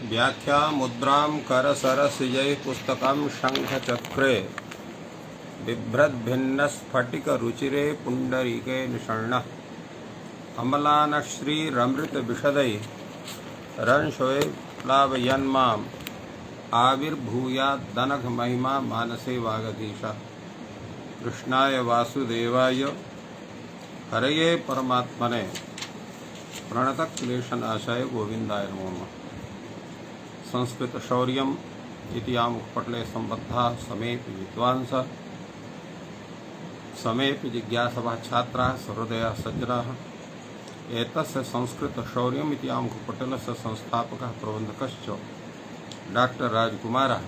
व्याख्या मुद्रां करसरसिजैः पुस्तकं शङ्खचक्रे बिभ्रद्भिन्नस्फटिकरुचिरे पुण्डरीके निषण्णः अमलानश्रीरमृतविशदैः रंशोऽप्लावयन्माम् आविर्भूयाद्दनघमहिमा मानसे वागधीशः। कृष्णाय वासुदेवाय हरये परमात्मने प्रणतक्लेशनाशाय गोविन्दाय नमो नमः। संस्कृत शौर्यम् इति आमुखपटले सम्बद्धाः समेऽपि विद्वांसः समेऽपि जिज्ञासवः छात्राः सहृदयाः सज्जनाः। एतस्य संस्कृत शौर्यम् इति आमुखपटलस्य संस्थापकः प्रबन्धकश्च डॉक्टर राजकुमारः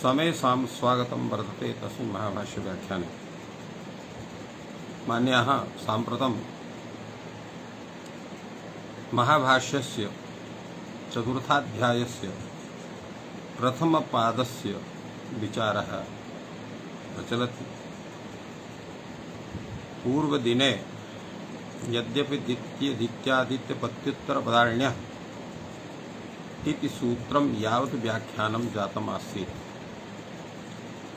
समेषां स्वागतं वर्धते तस्मिन् महाभाष्यव्याख्याने। मान्याः, साम्प्रतं महाभाष्यस्य चतुर्थाध्यायस्य प्रथमपादस्य विचारः प्रचलति। पूर्वदिने यद्यपि द्वितीयादित्यपत्युत्तरपदार्ण्यः इति सूत्रं यावत् व्याख्यानं जातम् आसीत्,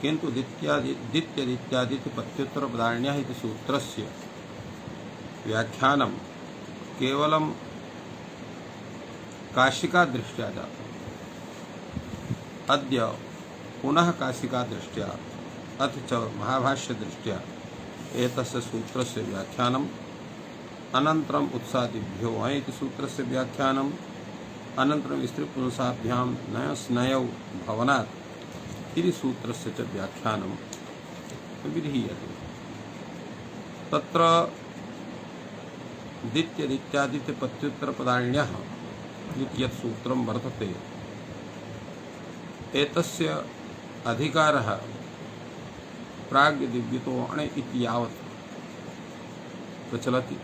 किन्तु द्वितीयादित्यपत्युत्तरपदार्ण्यः इति सूत्रस्य व्याख्यानं केवलं काशिका दृष्ट्या जातम्। अद्य पुनः काशिका दृष्ट्या अथ च महाभाष्य दृष्ट्या एतस्य सूत्रस्य व्याख्यानम्, अनन्तरम् उत्सादिभ्यो वः इति सूत्रस्य व्याख्यानम्, अनन्तरं स्त्रीपुंसाभ्यां नयस्नयौ भवनात् इति सूत्रस्य च व्याख्यानं विधीयते। तत्र द्वितीयादित्यपत्युत्तरपदार्ण्यः इति यत् सूत्रं वर्तते, एतस्य अधिकारः प्राग्दिव्यतो अणे इति यावत् प्रचलति।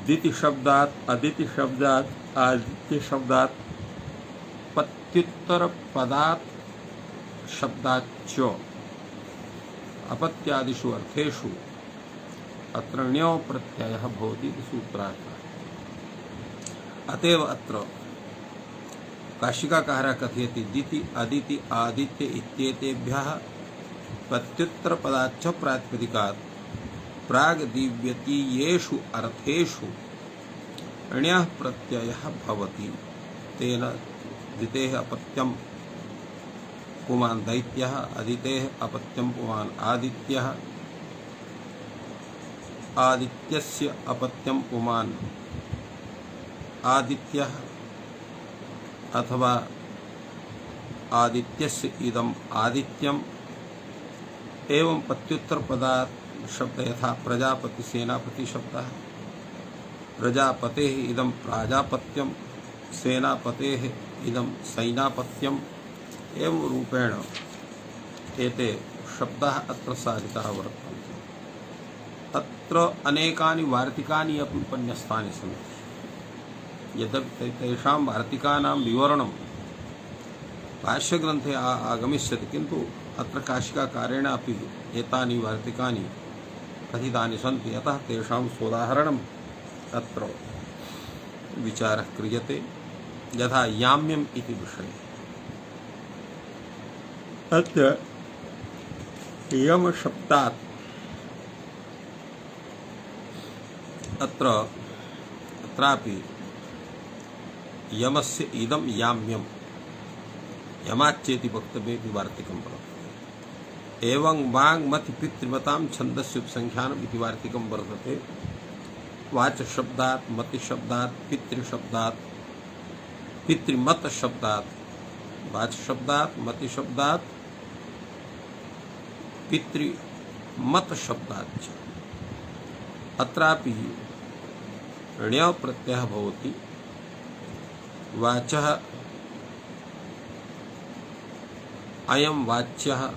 दिति शब्दात् अदिति शब्दात् आदित्य शब्दात् पत्युत्तर पदात् शब्दाच्च अपत्यादिषु अर्थेषु अत्र ण्यो प्रत्ययः भवति इति सूत्रार्थः। अतएव अत्र काशिकाकारः कथयति दिति अदिति आदित्य इत्येतेभ्यः प्रत्युत्तरपदाच्च प्रातिपदिकात् प्राग्दिव्यतीयेषु अर्थेषु ण्यः प्रत्ययः भवति। तेन दितेः अपत्यं पुमान् दैत्यः, अदितेः अपत्यं पुमान् आदित्यः, आदित्यस्य अपत्यं पुमान् आदित्यः, अथवा आदित्यस्य इदम् आदित्यम्। एवं पत्युत्तरपदात् शब्द यथा प्रजापति सेनापति शब्दः, प्रजापतेः इदं प्राजापत्यं, सेनापतेः इदं सैनापत्यम्, एवं रूपेण एते शब्दाः अत्र साधिताः वर्तन्ते। अत्र अनेकानि वार्तिकानि अपि उपन्यस्तानि सन्ति। यद्यपि तेषां वार्तिकानां विवरणं भाष्यग्रन्थे आगमिष्यति, किन्तु अत्र काशिकाकारेण अपि एतानि वार्तिकानि कथितानि सन्ति। अतः तेषां सोदाहरणम् अत्र विचारः क्रियते। यथा याम्यम् इति विषये, अत्र यम शब्दात् अत्रापि यमस्य इदं याम्यं यमाच्चेति वक्तव्येति वार्तिकं वर्तते। एवं वाङ्मति पितृमतां छन्दस्य उपसंख्यानम् इति वार्तिकं वर्तते। वाच शब्दात्, मति शब्दात्, पितृशब्दात्, पितृमत शब्दात्, वाच शब्दात्, मति शब्दात्, पितृमत शब्दात् च अत्रापि ण्यः प्रत्ययः भवति। वाचः अयं वाच्यः,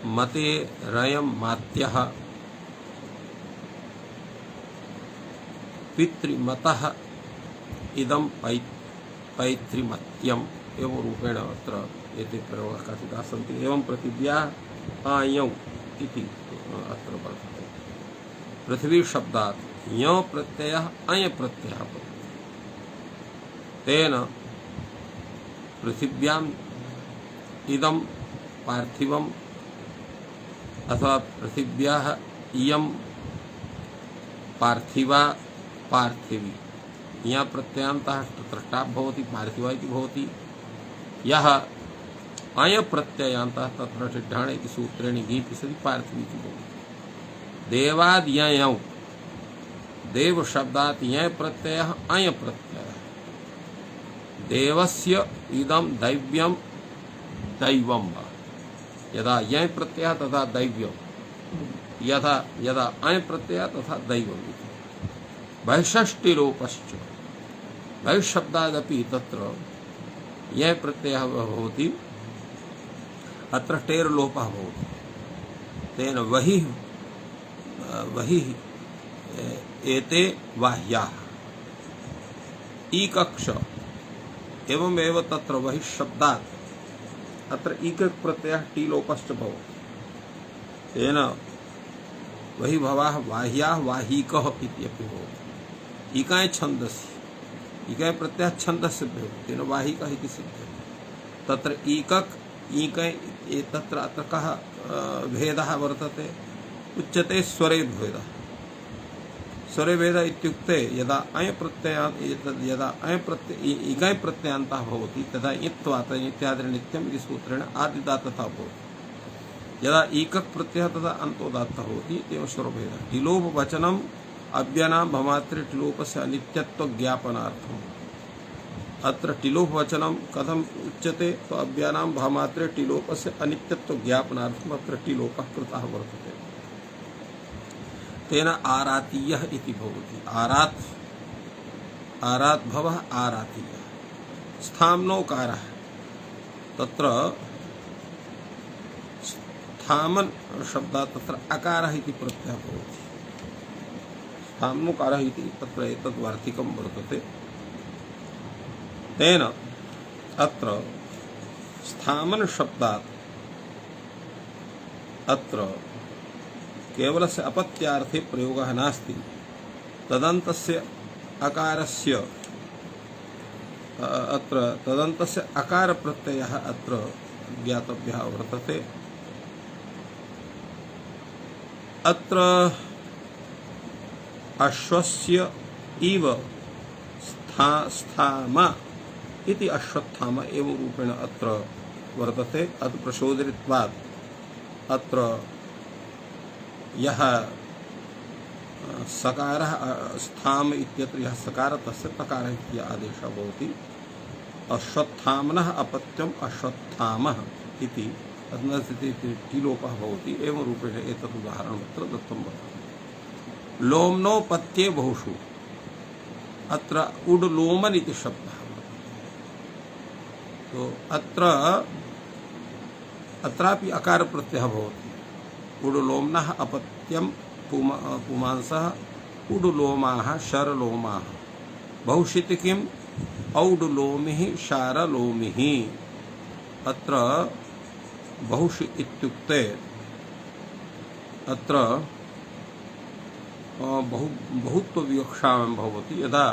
मते रयं मात्यः, पितृमतः इदं पैतृमत्यम्। एवं रूपेण अत्र एते प्रयोगाः कथिताः सन्ति। एवं पृथिव्याः आयौ इति अत्र वर्तते। पृथ्वी शब्दात् ञ प्रत्ययः अञ प्रत्ययः भवति। तेन पृथिव्याम् इदं पार्थिवम् अथवा पृथिव्याः इयं पार्थिवा पार्थिवी यहाँ प्रत्ययान्तः तत्रष्टा भवति पार्थिवा इति भवति यः अय प्रत्ययान्तः तत्र सिद्धाण इति सूत्रेण गीति सति पार्थिवी इति भवति देवाद्ययौ देव शब्दात् यय प्रत्ययः अय प्रत्ययः देवस्य इदं दैव्यं दैवं वा यदा यय प्रत्ययः तथा दैव्यं यथा यदा अय प्रत्ययः तथा दैवम् इति वैषष्टिलोपश्च वैशब्दादपि तत्र यय प्रत्ययः भवति अत्र टेर्लोपः भवति तेन वही एते वाह्याः ईकक्ष एवमेव तत्र वही शब्दात् अत्र ईकक् प्रत्ययः टीलोपश्च भवति तेन वही भवाः वाह्याः वाहीकः इत्यपि भवति ईकाय छन्दसि ईकाय प्रत्ययः छन्दस्य भवति तेन वाहीकः इति सिद्ध्यति तत्र ईकक् ईकै तत्र अत्र कः भेदः वर्तते उच्यते स्वरे भेदः स्वरे भेद इत्युक्ते यदा अय प्रत्ययान् यदा अय प्रत्यय इकाय प्रत्ययान्तः भवति तदा इत्वात् इत्यादि नित्यम् इति सूत्रेण आदिदात्तः भवति यदा ईकक् प्रत्ययः तदा अन्तोदात्तः भवति एवं स्वरभेदः टिलोप वचनम् अव्यनां भमात्रे टिलोपस्य अनित्यत्व ज्ञापनार्थम् अत्र टिलोप वचनं कथम उच्यते तो अव्यानां भामात्रे टिलोपस्य अनित्यत्व ज्ञापनार्थम् अत्र टिलोपः कृतः वर्तते तेन आरातीयः इति भवति आरात् भवः आरातीयः स्थाम्नोकारः तत्र स्थामन शब्दात् तत्र अकारः इति प्रत्ययः भवति स्थाम्नोकारः इति तत्र एतद् वार्तिकं वर्तते तेन अत्र स्थामन शब्दात् अत्र केवलस्य अपत्यार्थे प्रयोगः नास्ति तदन्तस्य अकारस्य अत्र तदन्तस्य अकार प्रत्ययः अत्र ज्ञातव्यः वर्तते अत्र अश्वस्य इव स्थाम इति अश्वत्थाम एवं रूपेण अत्र वर्तते अत प्रचोदयित्वात् अत्र यः सकारः स्थाम इत्यत्र यः सकारः तस्य तकारः इति आदेशः भवति अश्वत्थामनः अपत्यम् अश्वत्थामः इति अदनस्थिति टिलोपः भवति एवं रूपेण एतत् उदाहरणम् अत्र दत्तं वर्तते लोम्नो पत्ये बहुषु अत्र उड्लोमन् इति शब्दः तो अत्रापि अकार प्रत्ययः भवति उडुलोम्नः अपत्यं पुमांसः उडुलोमाः शरलोमाः बहुशिति किम् औडुलोमिः शारलोमिः अत्र बहुषि इत्युक्ते अत्र बहुत्व विवक्षा भवति यदा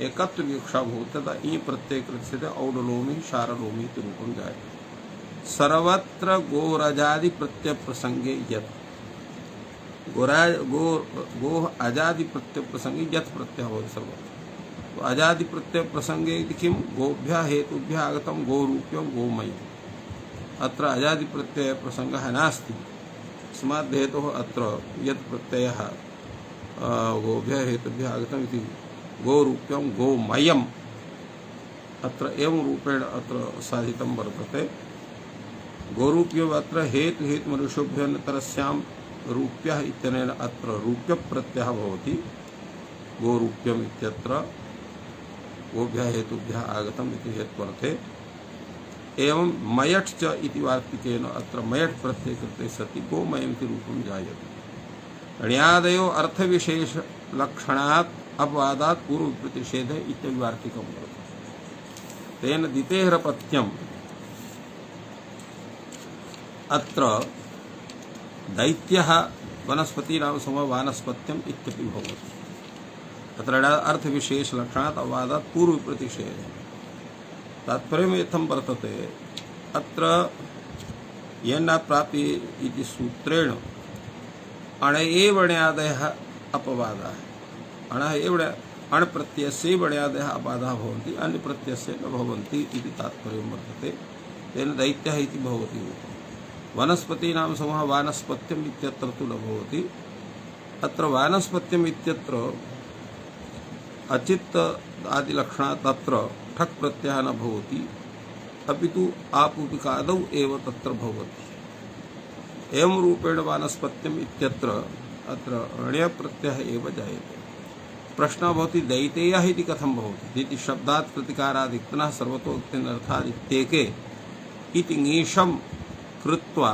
एकत्व विवक्षा भवति तदा ई प्रत्यय कृत्स्यते औडलोमि शारलोमि इति रूपं जायते सर्वत्र गोरजादि प्रत्यय प्रसंगे यत् गो अजादि प्रत्यय प्रसंगे यत् प्रत्यय भवति सर्वत्र तो अजादि प्रत्यय प्रसंगे इति किं गोभ्यः हेतुभ्यः आगतं गोरूप्यं गोमयम् अत्र अजादि प्रत्यय प्रसंगः नास्ति तस्मात् हेतोः अत्र यत् प्रत्ययः गोभ्यः हेतुभ्यः आगतम् इति गोरूप्यं गोमयम् अत्र एवं रूपेण अत्र साधितं वर्तते गोरूप्यो अत्र हेतु मनुष्योभ्यन्तरस्यां रूप्यः इत्यनेन अत्र रूप्य प्रत्ययः भवति गोरूप्यम् इत्यत्र गोभ्यः हेतुभ्यः आगतम् इति हेत्वर्थे एवं मयट् च इति वार्तिकेन अत्र मयट् प्रत्यय कृते सति गोमयम् इति रूपं जायते ण्या अर्थविशेष लक्षणात् अपवादात् पूर्व प्रतिषेध इत्यादि वार्तिकं वर्तते तेन दितेरपत्यम् अत्र दैत्यः वनस्पतीनां समवानस्पत्यम् इत्यपि भवति अत्र अर्थविशेषलक्षणात् अवादात् पूर्वप्रतिषेधः तात्पर्यम् इत्थं वर्तते अत्र येन प्राप्ति इति सूत्रेण अण एवण्यादयः अपवादाः अण एवण्य अण प्रत्ययस्य वण्यादयः अपवादाः भवन्ति अन्य प्रत्ययस्य न भवन्ति इति तात्पर्यं वर्तते तेन दैत्यः इति भवति वनस्पतीनां समूहः वानस्पत्यम् इत्यत्र तु न भवति अत्र वानस्पत्यम् इत्यत्र अचित्त आदिलक्षणात् तत्र ठक् प्रत्ययः न भवति अपितु आपूपिकादौ एव तत्र भवति एवं रूपेण वानस्पत्यम् इत्यत्र अत्र अण्य प्रत्ययः एव जायते प्रश्नः भवति दैतेयः इति कथं भवति इति शब्दात् प्रतिकारादिक्तनः सर्वतोक्तेनर्थात् इत्येके इति ङीषं कृत्वा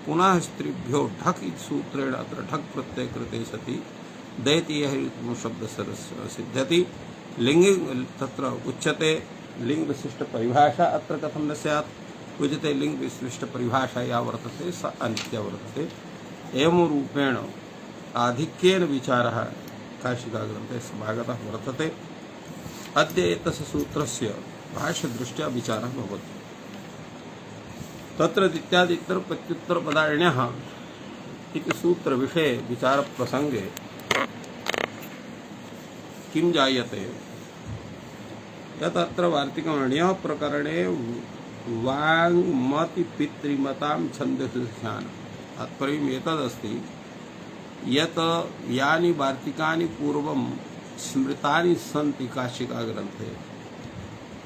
पुनः स्त्रीभ्यो ढक् इति सूत्रेण अत्र ढक् प्रत्यय कृते सति दैतेयः इति शब्दः सिद्ध्यति लिङ्गि तत्र उच्यते लिंग विशिष्ट परिभाषा अत्र कथं न स्यात् उच्यते लिंग विशिष्ट परिभाषा या वर्तते सा अनित्या वर्तते एवं रूपेण आधिक्येन विचारः काशिकाग्रन्थे समागतः वर्तते अद्य एतस्य सूत्रस्य भाष्यदृष्ट्या विचारः भवति तत्र इत्यादितर प्रत्युत्तरपदान्यः इति सूत्रविषये विचारप्रसङ्गे किं जायते यत् अत्र वार्तिकमण्यः प्रकरणे वाङ्मति पितृमतां छन्दसुध्यानं तात्पर्यम् एतदस्ति यत् यानि वार्तिकानि पूर्वं स्मृतानि सन्ति काशिकाग्रन्थे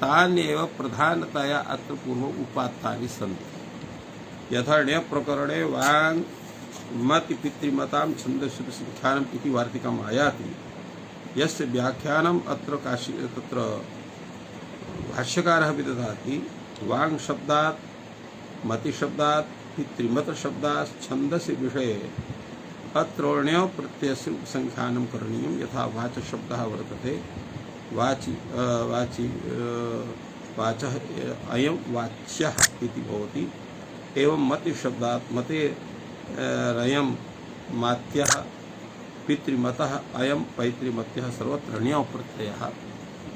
तान्येव प्रधानतया अत्र पूर्वम् उपात्तानि सन्ति यथा ण्यप्रकरणे वाङ्मति पितृमतां छन्दसुध्यानम् इति वार्तिकम् आयाति यस्य व्याख्यानम् अत्र तत्र भाष्यकारः विदधाति वाङ् शब्दात् मति शब्दात् पितृमत शब्दात् छन्दसि विषये अत्र ण्य प्रत्ययस्य उपसंख्यानं करणीयं यथा वाच शब्दः वर्तते वाचि वाचि वाचः अयं वाच्यः इति भवति एवं मति शब्दात् मते रयं मात्यः पितृमतः अयं पैतृमत्यः सर्वत्र ण्य प्रत्ययः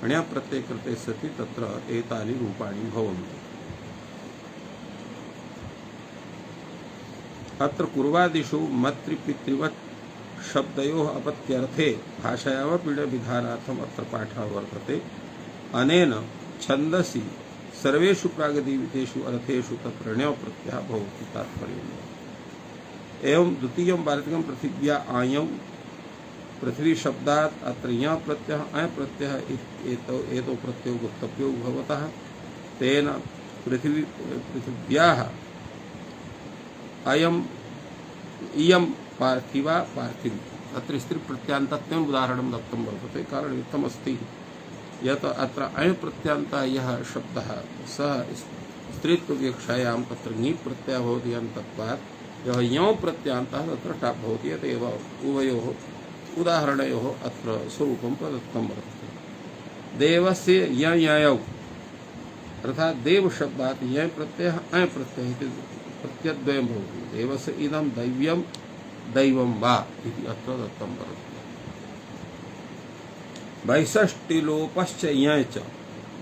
ण्य प्रत्यय कृते सति तत्र एतानि रूपाणि भवन्ति अत्र पूर्वादिषु मत्रिपितृवत् शब्दयोः अपत्यर्थे भाषायामपि विधानार्थम् अत्र पाठः वर्तते अनेन छन्दसि सर्वेषु प्रागदीवितेषु अर्थेषु तत्र ण्य प्रत्ययः भवति तात्पर्यम् एवं द्वितीयं वार्तिकं पृथिव्या आयं पृथ्वी शब्दात् अत्र ञ प्रत्ययः अय प्रत्ययः एतो प्रत्ययो गुप्तव्यो भवतः तेन पृथिव्याः अयम् इयं पार्थिवा पार्थिवी अत्र स्त्री प्रत्यान्तत्वम् उदाहरणं दत्तं वर्तते कारणयुक्तमस्ति यत् अत्र अय प्रत्यान्तः यः शब्दः सः स्त्रीत्वविवक्षायां तत्र ङी प्रत्ययः भवति अन्तत्वात् यः यौ प्रत्यान्तः तत्र टाप् भवति अतएव उभयोः उदाहरणयोः अत्र स्वरूपं प्रदत्तं वर्तते देवस्य ययौ अर्थात् देव शब्दात् यय प्रत्ययः अय प्रत्ययः इति प्रत्ययद्वयं भवति देवस्य इदं दैव्यं दैवं वा इति अत्र दत्तं वर्तते बहिषष्टिलोपश्च यय च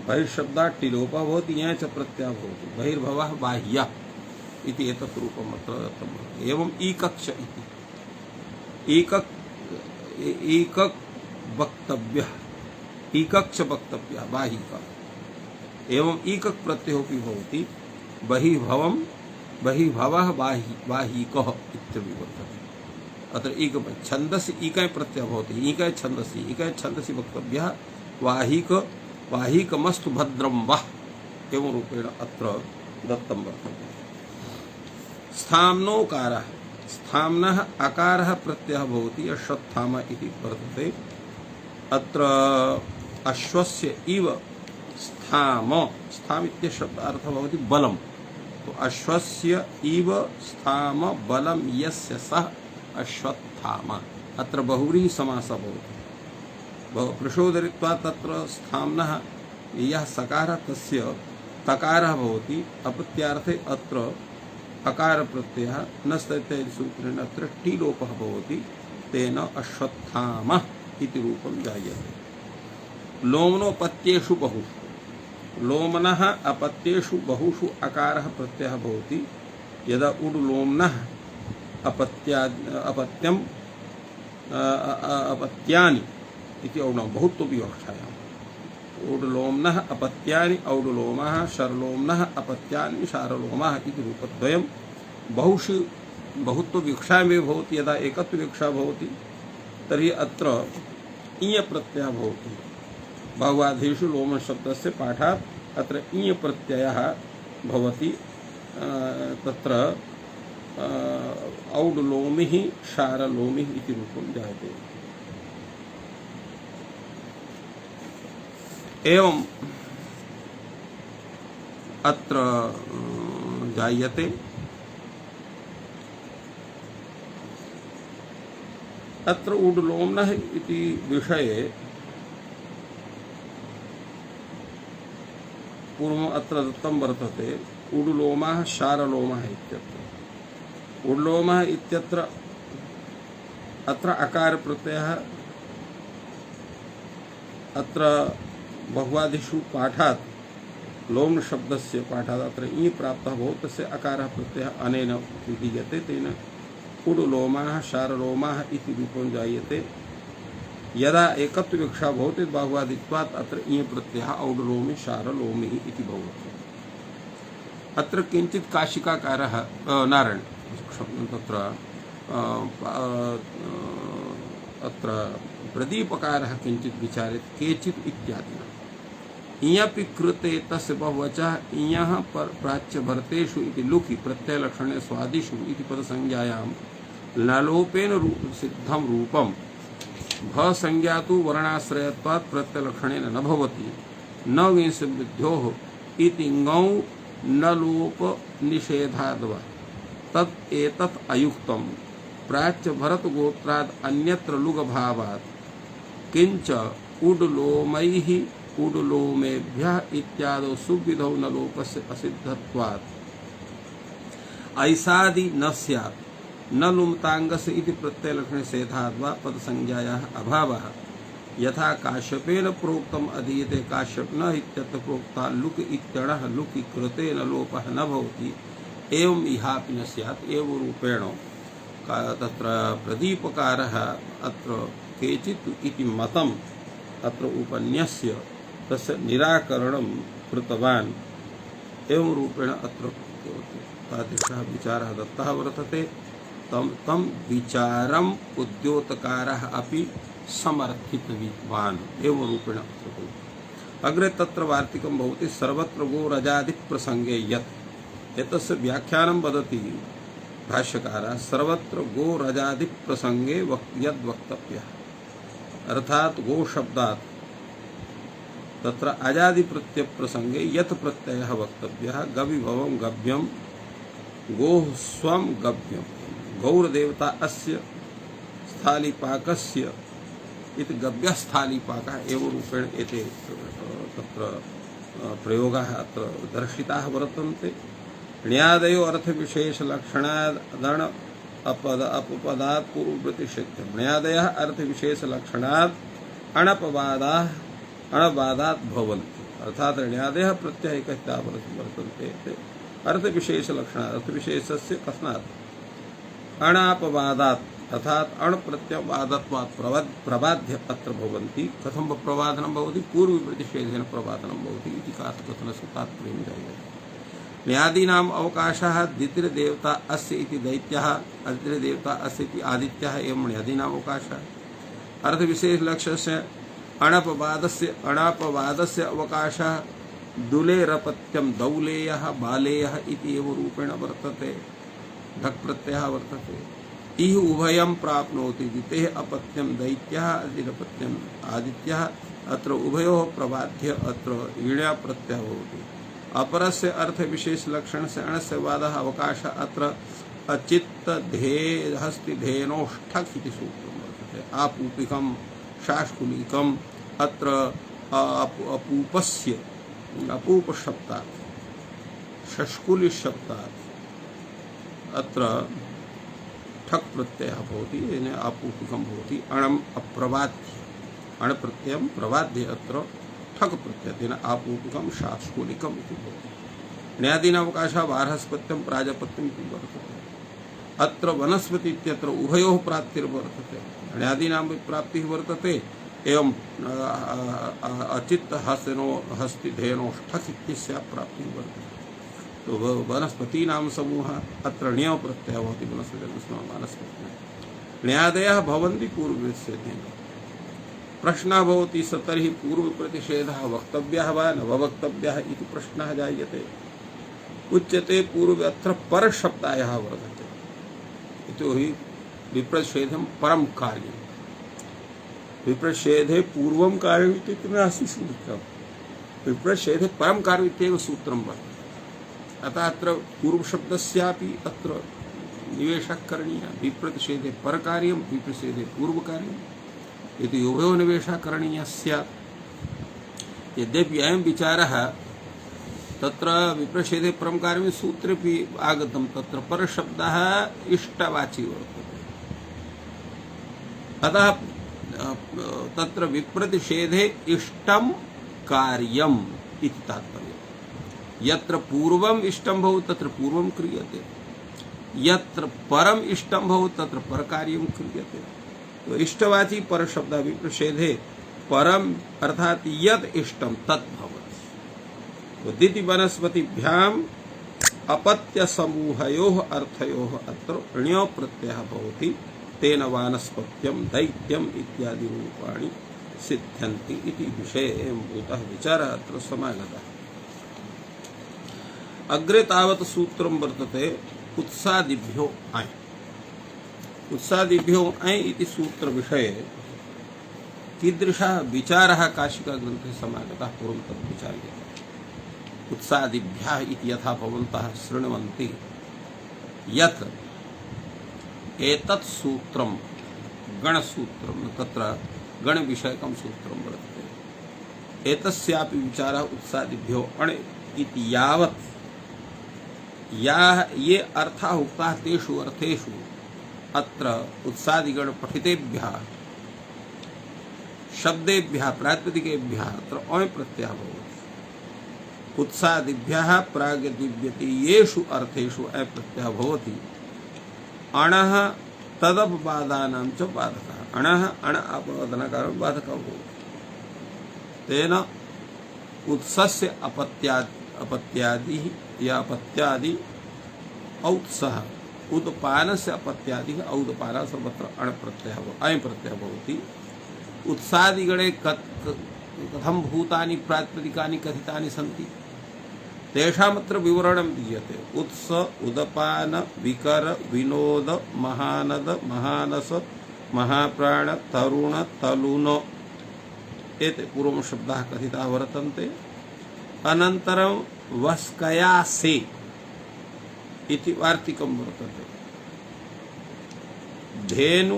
बहिर्शब्दात् टिलोपः भवति यय च प्रत्ययः भवति बहिर्भवः बाह्यः इति एतत् रूपम् अत्र दत्तं वर्तते एवम् ईकक्ष इति एकक वक्तव्यः ईकक्ष वक्तव्यः बाहिक एवं ईकक प्रत्ययोऽपि भवति बहिर्भवं बहिर्भवः बाहिकः इत्यपि वर्तते अत्र ईक छन्दसि ईकः प्रत्ययः भवति ईकः छन्दसि वक्तव्यः वाहिकमस्तु भद्रं वः एवं रूपेण अत्र दत्तं वर्तते स्थाम्नोकारः स्थाम्नः अकारः प्रत्ययः भवति अश्वत्थाम इति वर्तते अत्र अश्वस्य इव स्थाम इत्यस्य शब्दार्थः भवति बलं तो अश्वस्य इव स्थाम बलं यस्य सः अश्वत्थाम अत्र बहुव्रीहि समासः भवति प्रशोदरित्वा तत्र स्थाम्नः यः सकारः तस्य तकारः भवति अपत्यार्थे अत्र अकार प्रत्ययः न स्थैत्य सूत्रेण अत्र टीलोपः भवति तेन अश्वत्थामः इति रूपं जायते। लोमनोपत्येषु बहुषु लोमनः अपत्येषु बहुषु अकारः प्रत्ययः भवति यदा उड्लोम्नः अपत्यम् अपत्यानि इति औणं बहुत्वविवक्षायाम् ऊडलोम्नः अपत्यानि औडलोमः शरलोम्नः अपत्यानि शारलोमः इति रूपद्वयं बहुषु बहुत्वविवक्षायामेव भवति। यदा एकत्वविवक्षा भवति तर्हि अत्र इञ प्रत्ययः भवति। बहुवादिषु लोम शब्दस्य पाठात् अत्र इञ प्रत्ययः भवति। तत्र औडलोमिः शारलोमिः इति रूपं जायते। एवं अत्र जायते अत्र उड्लोम्नः इति विषये पूर्वम् अत्र दत्तं वर्तते उड्लोमः शारलोमः इत्यत्र। उड्लोमः इत्यत्र अत्र अकार प्रत्ययः अत्र बहुवादिषु पाठात् लोम शब्दस्य पाठात् अत्र ई प्राप्तः भवति तस्य अकारः प्रत्ययः अनेन विधीयते। तेन उड्लोमः शारलोमः इति रूपं जायते। यदा एकत्वविवक्षा भवति बहुवादित्वात् अत्र ई प्रत्ययः औडलोमि शारलोमि इति भवति। अत्र किञ्चित् काशिकाकारः नारायण तत्र अत्र प्रदीपकारः किञ्चित् विचारेत् केचित् इत्यादिना इयपि कृते तस्य बहुवचः इयः प्राच्य भरतेषु इति लुकि प्रत्ययलक्षणे स्वादिषु इति पदसंज्ञायां नलोपेन सिद्धं रूपं भ संज्ञा तु वर्णाश्रयत्वात् प्रत्ययलक्षणेन न भवति न विंशवृद्ध्योः इति ङौ न लोप निषेधाद्वा तत् एतत् अयुक्तं प्राच्य भरत गोत्राद् अन्यत्र लुगभावात् किंच उड्लोमैः उड्लोमेभ्यः इत्यादौ सुविधौ न लोपस्य असिद्धत्वात् ऐसादि न स्यात् न लुमतांगस्य इति प्रत्ययलक्षणे सेधाद्वा पदसंज्ञायाः अभावः यथा काश्यपेन प्रोक्तम् अधीयते काश्यप न इत्यत्र प्रोक्ता लुक इत्यणः लुकि कृतेन लोपः न भवति एवं इहापि न स्यात्। एवं रूपेण तत्र प्रदीपकारः अत्र केचित् इति मतम् अत्र उपन्यस्य तस्य निराकरणं कृतवान्। एवं रूपेण अत्र तादृशः विचारः दत्तः वर्तते। तं विचारम् उद्योतकारः अपि समर्थितवान्। एवं रूपेण अत्र भवति। अग्रे तत्र वार्तिकं भवति सर्वत्र गोरजादि प्रसंगे यत् एतस्य व्याख्यानं वदति भाष्यकारः सर्वत्र गोरजादि प्रसंगे यद् वक्तव्यः अर्थात गो शब्दात् तत्र अजादि प्रत्यय प्रसंगे यत् प्रत्ययः वक्तव्यः गविभवं गव्यं गोः स्वं गव्यं गौरदेवता अस्य स्थालीपाकस्य इति गव्यस्थालीपाकः एवं रूपेण एते तत्र प्रयोगाः अत्र दर्शिताः वर्तन्ते। ण्या अर्थविशेषलक्षणादण अपपदात् पूर्वप्रतिषिद्धम् ण्यादयः अर्थविशेषलक्षणात् अणपादात् भवन्ति अर्थात् ण्यादयः प्रत्ययः एकः वर्तन्ते अर्थविशेषलक्षणात् अर्थविशेषस्य कस्मात् अणापवादात् अर्थात् अण प्रत्ययवादत्वात् प्रबाध्य अत्र भवन्ति। कथं प्रबाधनं भवति पूर्वप्रतिषेधेन प्रबाधनं भवति इति कथनस्य तात्पर्यं जायते। न्यादीनाम् अवकाशः द्वितीयदेवता अस्य इति दैत्यः अद्वितीयदेवता अस्य इति आदित्यः एवं न्यादीनाम् अवकाशः अर्थविशेषलक्ष्यस्य अणापवादस्य अवकाशः दुलेरपत्यं दौलेयः बालेयः इति एव रूपेण वर्तते। ढक् प्रत्ययः वर्तते। इह उभयं प्राप्नोति दितेः अपत्यं दैत्यः अदिरपत्यम् आदित्यः अत्र उभयोः प्रबाध्य अत्र ईण्या प्रत्ययः भवति। अपरस्य अर्थविशेषलक्षणस्य अणस्य वादः अवकाशः अत्र अचित्तधेहस्तिधेनोष्ठक् इति सूत्रं वर्तते। आपूपिकं शाष्कुलिकम् अत्र अपूपस्य अपूपशब्दात् शष्कुलिशब्दात् अत्र ठक् प्रत्ययः भवति। येन आपूपिकं भवति। अणम् अप्रबाध्य अण् प्रत्ययं प्रबाध्य अत्र ठक् प्रत्ययेन आपूर्वकं शास्त्रोलिकम् इति भवति। ण्यदीनावकाशः बार्हस्पत्यं प्राजापत्यम् इति वर्तते। अत्र वनस्पति इत्यत्र उभयोः प्राप्तिर्वर्तते। ण्यदीनां प्राप्तिः वर्तते एवं अचित्त हस्तिधेनो ठक् इत्यस्य प्राप्तिः वर्तते। तो वनस्पतीनां समूहः अत्र ण्य प्रत्ययः भवति। वनस्पतिः ण्यदयः भवन्ति पूर्वविच्छेदेन। प्रश्नः भवति स तर्हि पूर्वप्रतिषेधः वक्तव्यः वा न वक्तव्यः इति प्रश्नः जायते। उच्यते पूर्वे अत्र परशब्दायः वर्तते। यतोहि विप्रतिषेधं परं कार्यं, विप्रतिषेधे पूर्वं कार्यम् इति नास्ति सूत्रं, विप्रतिषेधे परं कार्यम् इत्येव सूत्रं वर्तते। अतः अत्र पूर्वशब्दस्यापि अत्र निवेशः करणीयः। विप्रतिषेधे परकार्यं, विप्रतिषेधे पूर्वकार्यम् इति उभयोः निवेशः करणीयः स्यात्। यद्यपि अयं विचारः तत्र विप्रतिषेधे परं कार्यं सूत्रेऽपि आगतं, तत्र परशब्दः इष्टवाची वर्तते। अतः तत्र विप्रतिषेधे इष्टं कार्यम् इति तात्पर्यम्। यत्र पूर्वम् इष्टं भवति तत्र पूर्वं क्रियते, यत्र परम् इष्टं भवति तत्र परकार्यं क्रियते। तो इष्टवाची परशब्दः विप्रतिषेधे परम् अर्थात् यत् इष्टं तत् भवति। उदिति वनस्पतिभ्याम् अपत्य समूहयोः अर्थयोः अत्र ण्यो प्रत्ययः भवति। तेन वानस्पत्यं दैत्यम् इत्यादि रूपाणि सिद्ध्यन्ति इति विषये एवंभूतः विचारः अत्र समागतः। अग्रे तावत् सूत्रं वर्तते उत्सादिभ्यो अय्। उत्सादिभ्यो अय् इति सूत्रविषये कीदृशः विचारः काशिकाग्रन्थे समागतः पूर्वं तद् विचार्यते। उत्सादिभ्यः इति यथा भवन्तः शृण्वन्ति यत् एतत् सूत्रं गणसूत्रं, तत्र गणविषयकं सूत्रं वर्तते। एतस्यापि विचारः उत्सादिभ्यो अण् इति यावत् ये अर्थाः उक्ताः तेषु अर्थेषु अत्र उत्सादिगण पठितेभ्यः शब्देभ्यः प्रातिपदिकेभ्यः अत्र अण् प्रत्ययः भवति। उत्सादिभ्यः प्राग्दिव्यतीयेषु अर्थेषु अण् प्रत्ययः भवति। अणः तदपवादानां च बाधकः। अणः अण् अपवादनकारो बाधकः भवति। तेन उत्सस्य अपत्यादि या अपत्यादि औत्सः, उदपानस्य अपत्यादि औदपानः सर्वत्र अण् प्रत्ययः अयं प्रत्ययः भवति। उत्सादिगणे कथं भूतानि प्रातिपदिकानि कथितानि सन्ति तेषामत्र विवरणं दीयते। उत्स, उदपान, विकर, विनोद, महानद, महानस, महाप्राण, तरुण, तलुन एते पूर्वं शब्दाः कथिताः वर्तन्ते। अनन्तरं वस्कयासे इति वार्तिकं वर्तते। धेनु,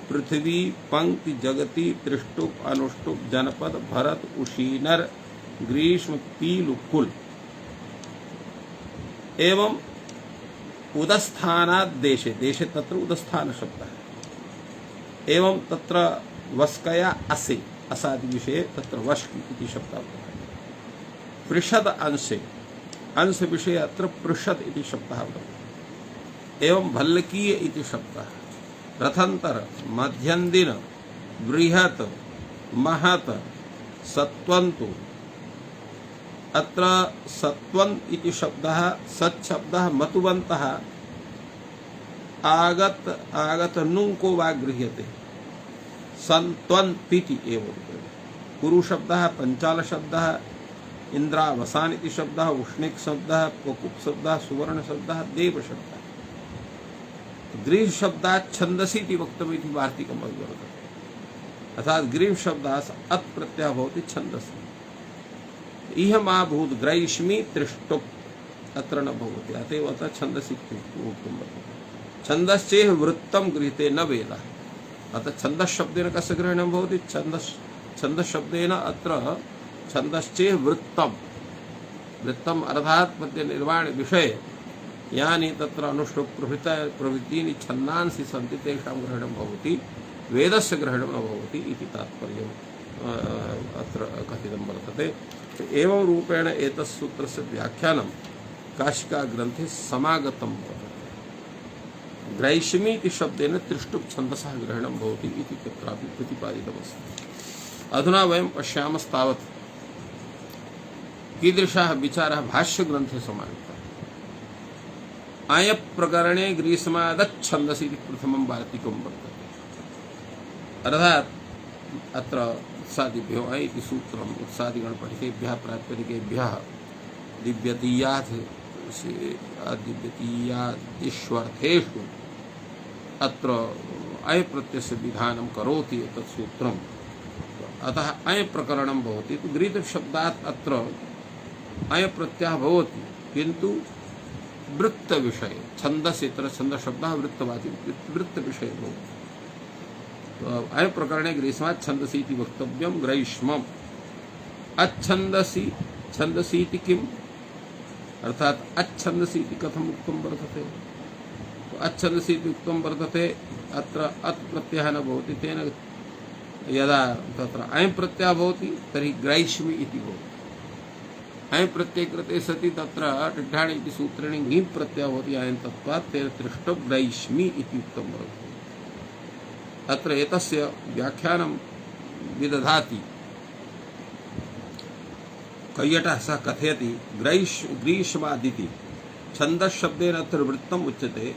पृथ्वी, पंक्ति, जगति, त्रिष्टुप, अनुष्टुप, जनपद, भरत, उशीनर, ग्रीष्म, पीलु, कुल एवं उदस्थानात् देशे, देशे तत्र उदस्थान शब्दः है। एवं तत्र वस्कया असे, असादि विषये तत्र वस्क इति शब्दः वर्तते। पृषद अंशे, अंश विषये अत्र पृषद इति शब्दः वर्तते। एवं भल्लकीय इति शब्दः। रथंतर, मध्यन्दिन, बृहत्, महत्, सत्वन्तु। अत्र सत्वन्त इति शब्दः सत् शब्दः मतुवन्तः आगत नुङ्को वा गृह्यते। सन्त्वन्तीति एव कुरु शब्दः, पंचाल शब्दः, इंद्रावसान इति शब्दः, उष्णिक शब्दः, पकुप शब्दः, सुवर्ण शब्दः, देव शब्दः। ग्रीव शब्दात् छन्दसि इति वक्तव्यम् इति वार्तिकं वर्तते। अर्थात् ग्रीव शब्दात् अत् प्रत्ययः भवति छन्दसि। इहमाभूत् ग्रैष्मी त्रिष्टुप् अत्र न भवति, अत एव अतः छन्दसि उक्तं वर्तते। छन्दश्चेह वृत्तं गृहीते न वेदः। अतः छन्दस् शब्देन कस्य ग्रहणं भवति? छन्दस् शब्देन अत्र छन्दश्चेह वृत्तं, वृत्तम् अर्थात् पद्य निर्माण विषये यानि तत्र अनुष्टुप् प्रभृतीनि छन्दांसि सन्ति तेषां ग्रहणं भवति, वेदस्य ग्रहणं न भवति इति तात्पर्यम्। अत्र कथितं वर्तते। एवं रूपेण एतत् सूत्रस्य व्याख्यानं काशिका ग्रन्थे समागतं वर्तते। ग्रैष्मी इति शब्देन त्रिष्टुप् छन्दसः ग्रहणं भवति इति तत्रापि प्रतिपादितमस्ति। अधुना वयं पश्यामस्तावत् कीदृशः विचारः भाष्यग्रन्थे समाहितः। अय प्रकरणे ग्रीष्मादत् छन्दसि इति प्रथमं वार्तिकं वर्तते। अर्थात् अत्र उत्सादिभ्यो अय इति सूत्रम् उत्सादिगणपठितेभ्यः प्रातिपदिकेभ्यः दिव्यतीयात् दिव्यतीयादिष्वर्थेषु अत्र अय प्रत्ययस्य विधानं करोति एतत् सूत्रम्। अतः अय प्रकरणं भवति। तो ग्रीत शब्दात् अत्र अय प्रत्ययः भवति, किन्तु वृत्त विषय छन्दस् इतर छन्द शब्दः वृत्तवाची वृत्त विषय भवति। तो अय प्रकरणे ग्रीष्मात् छन्दसि इति वक्तव्यं। ग्रैष्मम् अच्छन्दसि छन्दसि इति किम् अर्थात् अच्छन्दसि इति कथम् उक्तं वर्तते। तो अच्छन्दसि इति उक्तं वर्तते। अत्र अत् प्रत्ययः न भवति, तेन यदा तत्र अयं प्रत्ययः भवति तर्हि ग्रैष्मि इति भवति। अयं प्रत्यय कृते सति तत्र टिड्ढाणि इति सूत्रेण ङि प्रत्ययः भवति अयं तत्त्वात् तेन दृष्टो ग्रैष्मि इति उक्तं वर्तते। अत्र एतस्य व्याख्यानं विदधाति कैयटः सः कथयति ग्रीष्मादिति छन्दस् शब्देन अत्र वृत्तम् उच्यते।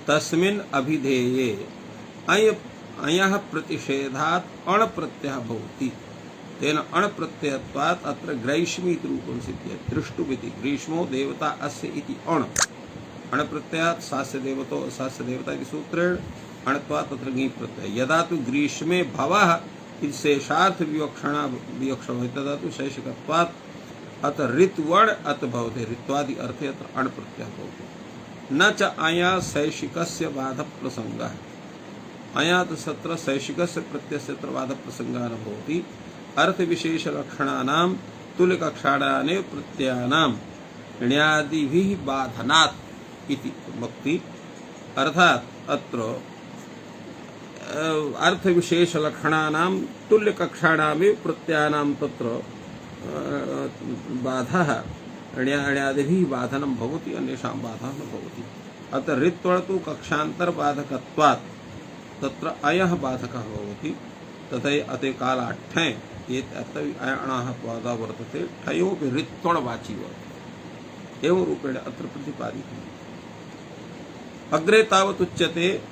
तस्मिन् अभिधेये अयः प्रतिषेधात् अण् प्रत्ययः भवति। तेन अण् प्रत्ययत्वात् अत्र ग्रैष्मी इति रूपं सिद्ध्यति। दृष्टुमिति ग्रीष्मो देवता अस्य इति अण् प्रत्ययात् सास्य देवतो सास्य देवता इति सूत्रेण अण्त्वात् तत्र ङि प्रत्ययः। यदा तु ग्रीष्मे भवः इति शेषार्थ विवक्षणा भवति तदा तु शैषिकत्वात् अत्र ऋत्वण् अत् भवति। ऋत्वादि अर्थे अत्र अण् प्रत्ययः भवति। न च अया शैषिकस्य बाधप्रसङ्गः। अया तु सत्र शैषिकस्य प्रत्ययस्य अत्र बाधप्रसङ्गः न भवति। अर्थविशेषलक्षणानां तुल्यकक्षाणानेव प्रत्ययानां ण्या-दिभिः बाधनात् इति वक्ति। अर्थात् अत्र अर्थविशेषलक्षणानां तुल्यकक्षाणामेव प्रत्ययानां तत्र बाधः ण्या-ण्या-दिभिः बाधनं भवति, अन्येषां बाधः न भवति। अत्र ऋत्वण् तु कक्षान्तरबाधकत्वात् तत्र अयः बाधकः भवति। तथैव अते कालाठ्ठे अयणः बाधः वर्तते। ठयोपि ऋत्वणवाची वर्तते। एवं रूपेण अत्र प्रतिपादितम्। अग्रे तावत् उच्यते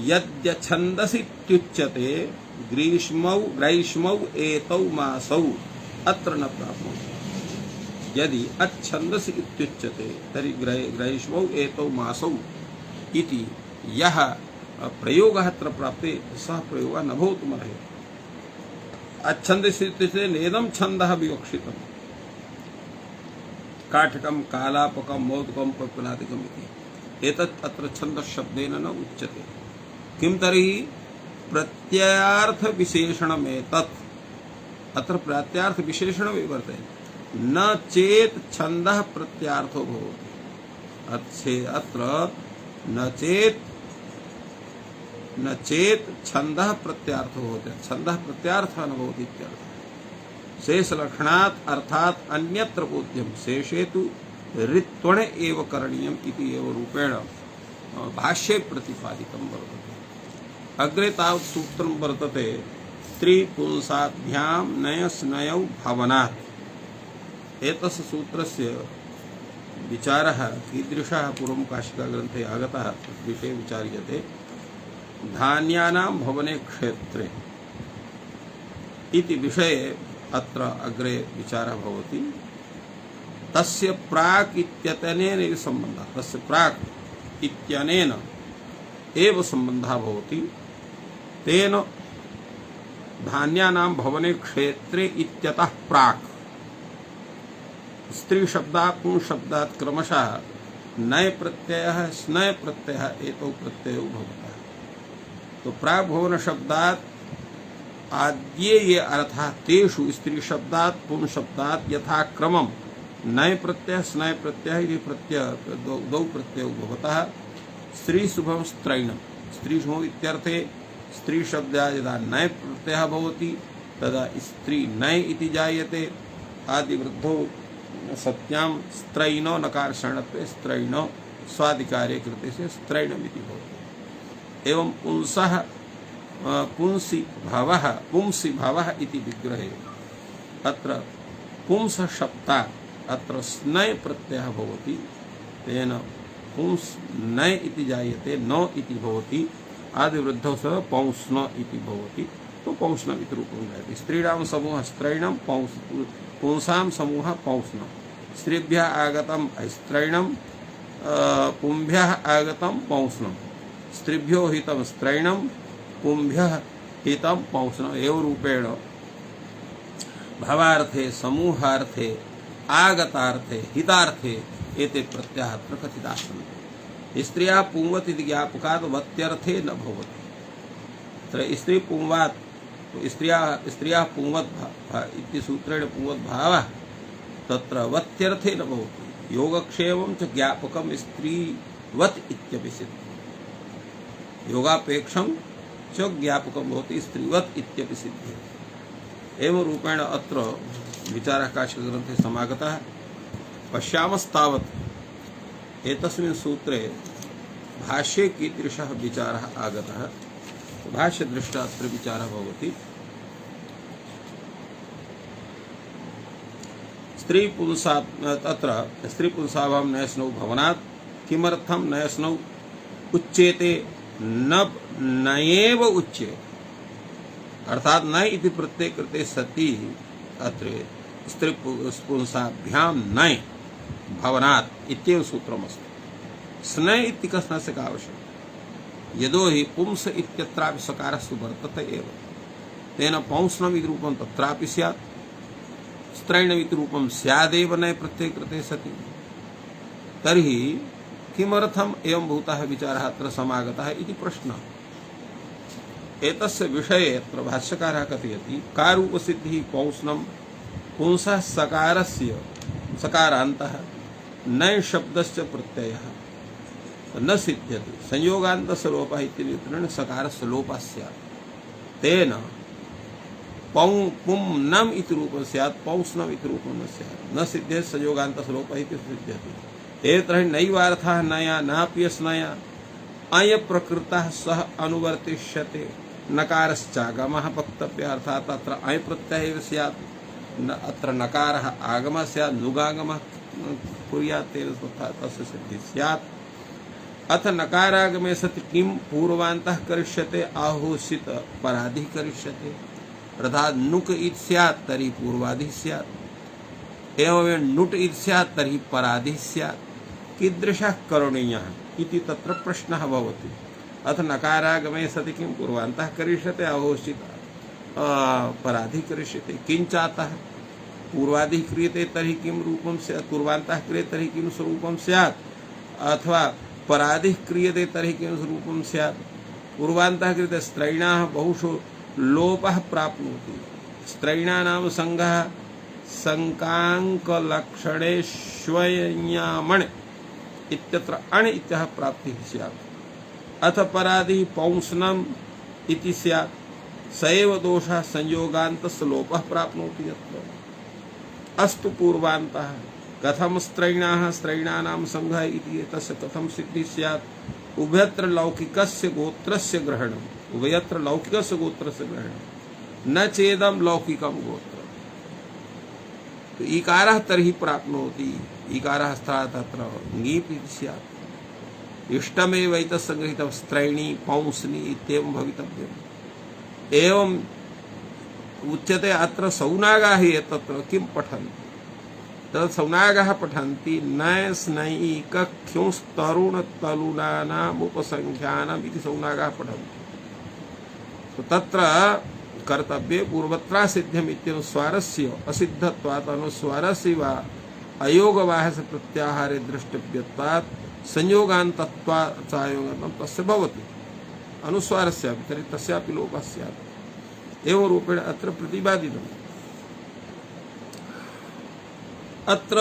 यद्यच्छन्दसित्युच्यते ग्रीष्मौ एतौ मासौ अत्र न प्राप्नोति। यदि अच्छन्दसि इत्युच्यते तर्हि ग्रीष्मौ एतौ मासौ इति यः प्रयोगः अत्र प्राप्ते सः प्रयोगः न भवितुमर्हति। अच्छन्दसि इत्युक्ते नेदं छन्दः विवक्षितम्। काठकं कालापकं मौद्गं पल्पनादिकम् इति एतत् अत्र छन्दः शब्देन न उच्यते। किं तर्हि प्रत्ययार्थविशेषणमेतत्। अत्र प्रत्ययार्थविशेषणमेव वर्तते। न चेत् छन्दः प्रत्यार्थो भवति। अत्र न चेत् छन्दः प्रत्यार्थो भवति। छन्दः प्रत्यार्थः न भवति इत्यर्थः। शेषलक्षणात् अर्थात् अन्यत्र बोध्यं। शेषे तु ऋत्वणे एव करणीयम् इति एव रूपेण भाष्ये प्रतिपादितं वर्तते। अग्रे तावत् सूत्रं वर्तते त्रिपुंसाभ्यां नयस्नयौ भवनात्। एतस्य सूत्रस्य विचारः कीदृशः पूर्वं काशिकाग्रन्थे आगतः विषये विचार्यते। धान्यानां भवने क्षेत्रे इति विषये अत्र अग्रे विचारः भवति। तस्य प्राक् इत्यनेन एव सम्बन्धः। तस्य प्राक् इत्यनेन एव सम्बन्धः भवति। तेन धान्यानां भवने क्षेत्रे इत्यतः प्राक् स्त्री शब्दात् पुं शब्दात् क्रमशः नय प्रत्ययः स्नय प्रत्ययः एतौ प्रत्ययौ भवतः। तो प्राक् भवन शब्दात् आद्ये ये अर्थाः तेषु स्त्री शब्दात् पुं शब्दात् यथा क्रमं नय प्रत्ययः स्नय प्रत्ययः इति प्रत्यय द्वौ प्रत्ययौ भवतः। स्त्री शुभं स्त्रैणं स्त्री शुभम् इत्यर्थे स्त्री शब्दः यदा नय प्रत्ययः भवति तदा स्त्री नय इति जायते। आदिवृद्धो सत्यां स्त्रैणो नकारशरणत्वे स्त्रैणो स्वादिकार्ये कृते से स्त्रैणमिति भवति। एवं पुंसः पुंसि भवः इति विग्रहे अत्र पुंस शब्दात् अत्र स्नय प्रत्ययः भवति। तेन पुंस नय इति जायते, न इति भवति। आदिवृद्धौ सह पौंस्न इति भवति, तो पौंस्नम् इति रूपं जायते। स्त्रीणां समूहः स्त्रैणं, पुंसां समूहः पौंस्नम्। स्त्रीभ्यः आगतं स्त्रैणं, पुंभ्यः आगतं पौंस्नम्। स्त्रीभ्यो हितं स्त्रैणं, पुंभ्यः हितं पौंस्नम्। एवं रूपेण भवार्थे, समूहार्थे, आगतार्थे, हितार्थे एते प्रत्ययाः अत्र कथिताः सन्ति। स्त्रियः पुंवत् इति ज्ञापकात् वत्यर्थे न भवति। अत्र स्त्री पुंवात्, स्त्रियः पुंवत् इति सूत्रेण पुंवत् भावः तत्र वत्यर्थे न भवति। योगक्षेमं च ज्ञापकं स्त्रीवत् इत्यपि सिद्धि। योगापेक्षं च ज्ञापकं भवति स्त्रीवत् इत्यपि सिद्ध्यति। एवं रूपेण अत्र विचारः काशिकग्रन्थे समागतः। पश्यामस्तावत् एतस्मिन् सूत्रे भाष्ये कीदृशः विचारः आगतः। भाष्यदृष्ट्या अत्र विचारः भवति। तत्र स्त्रीपुंसाभां नयस्नौ भवनात् किमर्थं नयस्नौ उच्येते, नयेव उच्यते, अर्थात नय इति प्रत्यय कृते सति अत्र स्त्रीपुंसाभ्यां नय भवनात् इत्येव सूत्रमस्ति। स्नय इति कस्नस्य का आवश्यकता, यदो हि पुंस इत्यत्रापि सकारस्य वर्तते एव, तेन पौंस्नम् इति रूपं तत्रापि स्यात्, स्त्रैणम् इति रूपं स्यादेव नय प्रत्यय कृते सति। तर्हि किमर्थम् एवं भूतः विचारः अत्र समागतः इति प्रश्नः। एतस्य विषये अत्र भाष्यकारः कथयति, कारूपसिद्धिः पौंस्नम् पुंसः सकारस्य सकारान्तः नय शब्दस्य प्रत्ययः न सिद्ध्यति। संयोगान्तस्य लोपः इत्यनेन सकारस्य लोपः स्यात्। तेन पुंनम् इति रूपं स्यात्, पौंस्नम् इति रूपं न स्यात्। न सिद्ध्यति संयोगान्तस्य लोपः इति सिद्ध्यति। एतर्हि नैवार्थः नया नापि स्नया अय प्रकृतः सह अनुवर्तिष्यते। नकारश्चागमः वक्तव्यः, अर्थात् अत्र अय प्रत्ययः एव स्यात्। अत्र नकारः आगमः स्यात्, नुगागमः कुर्यात्, तेन तस्य सिद्धिः स्यात्। अथ नकारागमे सति किं पूर्वान्तः करिष्यते, आहोषित पराधिः करिष्यते। अर्थात् नुक इति स्यात् तर्हि पूर्वाधिः स्यात्, एवमेव नुट् इति स्यात् तर्हि पराधिः स्यात्। कीदृशः करणीयः इति तत्र प्रश्नः भवति। अथ नकारागमे सति किं पूर्वान्तः करिष्यते, आहोषित पराधिः करिष्यते। किञ्चातः पूर्वाधिः क्रियते तर्हि किं रूपं स्यात्, पूर्वान्तः क्रियते तर्हि किं स्वरूपं स्यात्, अथवा पराधिः क्रियते तर्हि किं स्वरूपं स्यात्। पूर्वान्तः क्रियते स्त्रैणाः बहुषु लोपः प्राप्नोति। स्त्रैणानां संघः संकाङ्कलक्षणे श्वय्यामण् इत्यत्र अण् इत्यः प्राप्तिः स्यात्। अथ पराधिः पौंस्नम् इति स्यात्, स एव दोषः संयोगान्तस्य लोपः प्राप्नोति। यत्र अस्तु पूर्वान्तः कथं स्त्रैणाः स्त्रैणानां संघः इति एतस्य कथं सिद्धिः स्यात्। उभयत्र लौकिकस्य गोत्रस्य ग्रहणम्, उभयत्र लौकिकस्य गोत्रस्य ग्रहणम्, न चेदं लौकिकं गोत्र। तो ईकारः तर्हि प्राप्नोति, ईकारः स्थात् तत्र ङीप् इति स्यात्। इष्टमेव एतत् संगृहीतं स्त्रैणी पौंस्नि इत्येवं भवितव्यम्। एवं उच्यते अत्र सौनागाः तत्र किं पठन्ति, तत् सौनागाः पठन्ति नय स्नयि कख्युंस्तरुणतलुनानाम् उपसंख्यानम् इति सौनागाः पठन्ति। तो तत्र कर्तव्ये पूर्वत्रा सिद्ध्यम् इत्यनुस्वारस्य असिद्धत्वात् अनुस्वारस्य वा अयोगवाहस्य प्रत्याहारे द्रष्टव्यत्वात् संयोगान्तत्वात् चायोगान्तं तस्य भवति। अनुस्वारस्यापि तर्हि तस्यापि लोपः स्यात्। एवं रूपेण अत्र प्रतिपादितम्। अत्र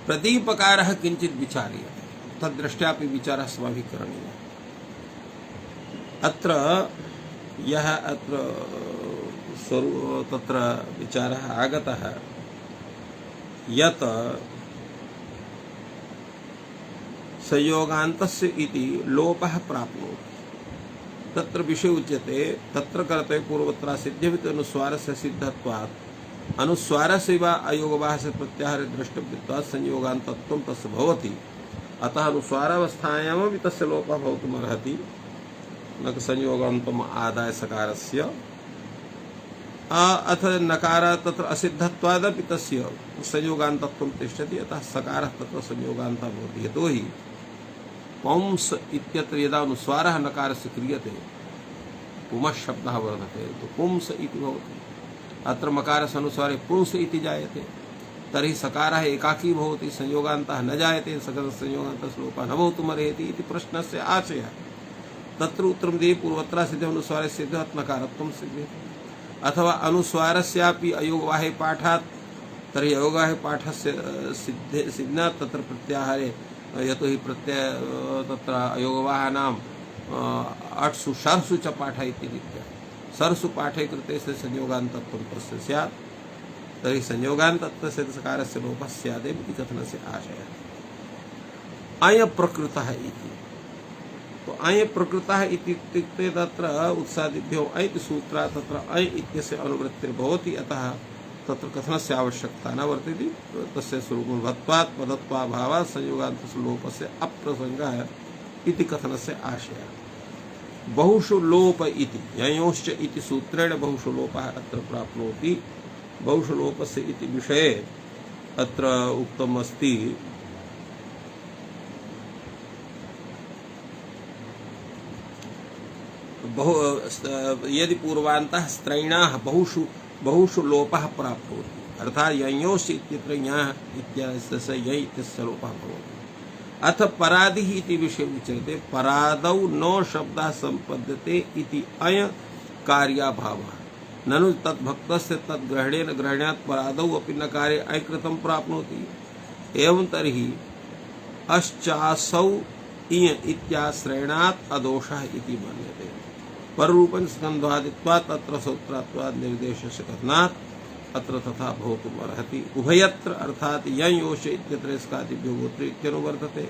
प्रदीपकारः किञ्चित् विचार्यते, तद्दृष्ट्यापि विचारः अस्माभिः करणीयः। अत्र यः अत्र तत्र विचारः आगतः यत् संयोगान्तस्य इति लोपः प्राप्नोति तत्र विषय उच्यते तत्र कर्तव्य पूर्वत्र सिद्ध्यमित अनुस्वारस्य सिद्धत्वात् अनुस्वारस्य वा अयोगवाहस्य प्रत्याहारे द्रष्टव्यत्वात् संयोगान्तत्वं तस्य भवति अतः अनुस्वारावस्थायामपि तस्य लोपः भवितुमर्हति न संयोगान्तम् आदाय सकारस्य अथ नकार तत्र असिद्धत्वादपि तस्य संयोगान्तत्वं तिष्ठति अतः सकारः तत्र संयोगान्तः भवति यतोहि पुंस इत्यत्र यदा अनुस्वारः नकारस्य क्रियते पुमः शब्दः वर्तते तो पुंस इति भवति अत्र मकारस्य अनुस्वारे पुंस इति जायते तर्हि सकारः एकाकी भवति संयोगान्तः न जायते संयोगान्तस्य लोपः न भवितुमर्हति इति प्रश्नस्य आशयः तत्र उत्तरं देहि पूर्वत्र सिद्धमनुस्वारे सिद्धत् नकारत्वं सिद्ध्यति अथवा अनुस्वारस्यापि अयोगवाहे पाठात् तर्हि अयोगवाहे पाठस्य सिद्ध्यात् तत्र प्रत्याहारे यतो हि प्रत्यय तत्र अयोगवाहानां अट्सु शर्सु च पाठ इत्यरीत्या सर्सु पाठे कृते संयोगान्तत्वं तस्य स्यात् तर्हि संयोगान्तत्वस्य सकारस्य लोपः स्यादेव इति कथनस्य आशयः अय प्रकृतः इति तो अय प्रकृतः इत्युक्ते तत्र उत्सादिभ्यो अय इति सूत्रात् तत्र अय इत्यस्य अनुवृत्तिर्भवति अतः तत्र कथनस्य आवश्यकता न वर्तते तस्य स्वरूपं वत्वात् पदत्वाभावात् संयोगान्तस्य लोपस्य अप्रसंगः इति कथनस्य आशयः बहुषु लोप इति ययोश्च इति सूत्रेण बहुषु लोपः अत्र प्राप्नोति बहुषु लोपस्य इति विषये अत्र उक्तम् अस्ति बहु यदि पूर्वान्तः स्त्रैणाः बहुषु लोपः प्राप्नोति अर्थात् ययोश्च इत्यत्र यः इत्यस्य य इत्यस्य लोपः भवति अथ परादिः इति विषये उच्यते परादौ न शब्दः सम्पद्यते इति अय कार्याभावः ननु तद्भक्तस्य तद्ग्रहणेन ग्रहणात् परादौ अपि नकारे अयकृतं प्राप्नोति एवं तर्हि अश्चासौ इय इत्याश्रयणात् अदोषः इति मन्यते पररूपं स्कन्धादित्वात् तत्र सूत्रात्वात् निर्देशस्य कथनात् अत्र तथा भवितुमर्हति उभयत्र अर्थात् ययोश इत्यत्र स्कादिभ्यो गोत्र इत्यनुवर्तते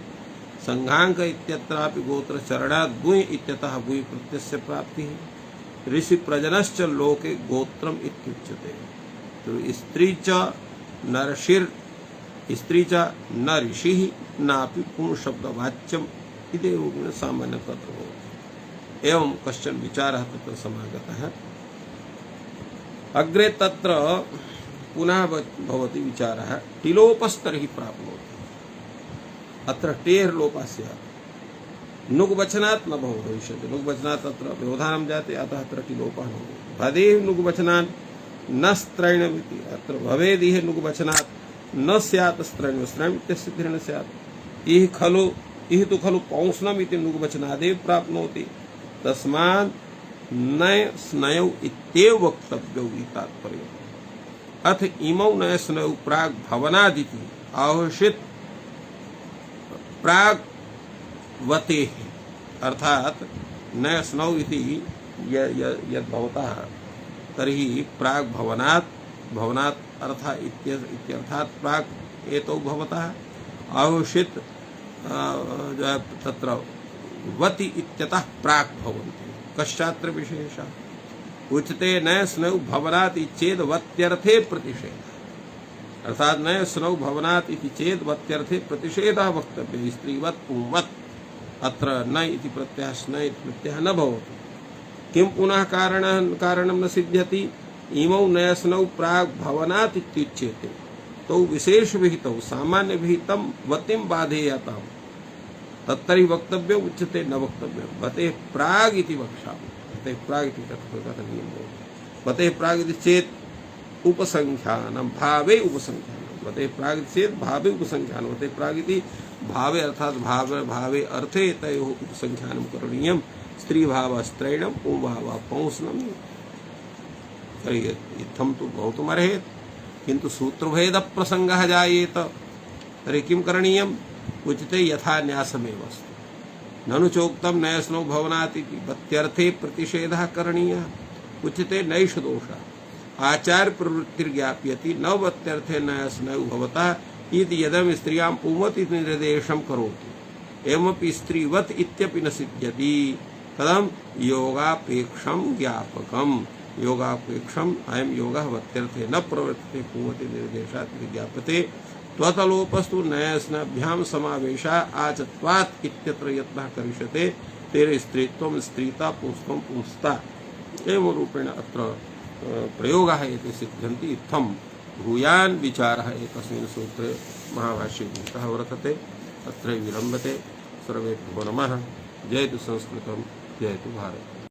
संघांक इत्यत्रापि गोत्रचरणात् बुञ् इत्यतः बुञ् प्रत्ययस्य प्राप्तिः ऋषि प्रजनश्च लोके गोत्रम् इत्युच्यते तो स्त्री च न ऋषिः नापि पुंशब्दवाच्यम् इति रूपेण सामान्यतः भवति एवं कश्चन विचारः तत्र समागतः अग्रे तत्र पुनः भवति विचारः टिलोपस्तर्हि प्राप्नोति अत्र टेर् लोपः स्यात् नुग्वचनात् न भविष्यति नुग्वचनात् तत्र व्यवधानं जाते अतः अत्र टिलोपः न भवति भवेदेव नुग्वचनात् न स्त्रैणमिति अत्र भवेदिह नुग्वचनात् न स्यात् स्त्रैणं स्त्रैणम् इत्यस्य सिद्धिः न स्यात् इह तु खलु पौंसनम् इति नुग्वचनादेव प्राप्नोति तस्मात् नय स्नयौ इत्येव वक्तव्यौ इति तात्पर्यम् अथ इमौ नय स्नयौ प्राग् भवनादिति आवश्यक प्राग् वतेः अर्थात् नय स्नौ इति यद् भवतः तर्हि प्राग् भवनात् अर्थात् इत्यर्थात् प्राग् एतौ भवतः आवश्यक तत्र वति इत्यतः प्राक् भवन्ति कश्चात्र विशेषः उच्यते नय स्नौ भवनात् चेद वत्यर्थे प्रतिषेधः अर्थात् नय स्नौ भवनात् इति चेद वत्यर्थे प्रतिषेधः वक्तव्यः स्त्रीवत् पुंवत् अत्र न इति प्रत्ययः स्न इति प्रत्ययः न भवति किं पुनः कारणं न सिद्ध्यति इमौ नय स्नौ प्राक् भवनात् इत्युच्यते तौ विशेषविहितौ सामान्यविहितं वतिं बाधेयताम् तत्तर्हि वक्तव्यम् उच्यते न वक्तव्यं वतेः प्राग् इति वक्ष्यामि वतेः प्राग् इति कथनीयं भवति वतेः प्राग् इति चेत् उपसंख्यानं भावे उपसंख्यानं वतेः प्राग् इति चेत् भावे उपसंख्यानं वतेः प्राग् इति भावे अर्थात् भावे अर्थे तयोः उपसंख्यानं करणीयं स्त्रीभावः स्त्रैणं पुंभावः पौंसनं तर्हि इत्थं तु भवितुमर्हेत् किन्तु सूत्रभेदप्रसङ्गः जायेत तर्हि किं करणीयम् उच्यते यथा न्यासमेव अस्ति ननु चोक्तं नय स्नौ भवनात् इति वत्यर्थे प्रतिषेधः करणीयः उच्यते नैष दोषः आचार्य प्रवृत्तिर्ज्ञाप्यति न वत्यर्थे न स्नयु भवतः इति यदम स्त्रियां पुमति निर्देशम करोति एवमपि स्त्रीवत इत्यपि न सिद्ध्यति कदम योगापेक्षम ज्ञापकम योगापेक्षम अयम योगः वत्यर्थे न प्रवर्तते पुमति निर्देशात् ज्ञाप्यते त्वतलोपस्तु नयस्नाभ्याम समावेशा आचत्वात् इत्यत्र यत्नः करिष्यते तेरे स्त्रीत्वं स्त्रीता पुंस्त्वं पुंस्ता एवं रूपेण अत्र प्रयोगः इति सिद्ध्यन्ति इत्थं भूयान् विचारः एकस्मिन् सूत्रे महाभाष्ये भूतः वर्तते अत्र विरम्यते सर्वेभ्यो नमः जयतु संस्कृतं जयतु भारत।